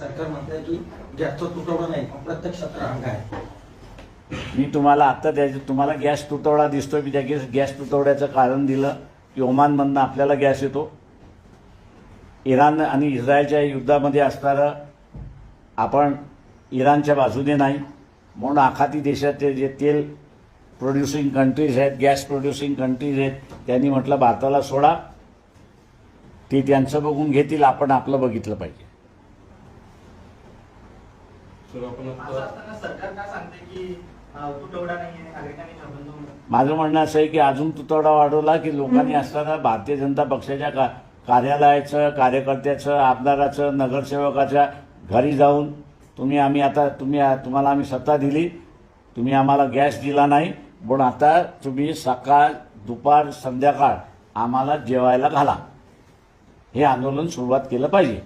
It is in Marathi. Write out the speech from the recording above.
सरकार म्हणतंय की गॅसचा तुटवडा नाही, प्रत्यक्षात रांग आहे. मी तुम्हाला आता तुम्हाला गॅस तुटवडा दिसतोय. मी त्या गॅस तुटवड्याचं कारण दिलं की ओमानमधनं आपल्याला गॅस येतो. इराण आणि इस्रायलच्या युद्धामध्ये असणारं आपण इराणच्या बाजूने नाही, म्हणून आखाती देशाचे जे तेल प्रोड्युसिंग कंट्रीज आहेत, गॅस प्रोड्युसिंग कंट्रीज आहेत, त्यांनी म्हटलं भारताला सोडा, ते त्यांचं बघून घेतील, आपण आपलं बघितलं पाहिजे. सरकार का सांगते की तुटवडा नाहीये, नागरिकांनी निर्बंध. माझं म्हणणं असं आहे की अजून तुटवडा वाढवला की लोकांनी असताना भारतीय जनता पक्षाच्या कार्यालयाचं, कार्यकर्त्याचं, आमदाराचं, नगरसेवकाच्या घरी जाऊन तुम्हाला आम्ही सत्ता दिली, तुम्ही आम्हाला गॅस दिला नाही, पण आता तुम्ही सकाळ, दुपार, संध्याकाळ आम्हाला जेवायला घाला, हे आंदोलन सुरुवात केलं पाहिजे.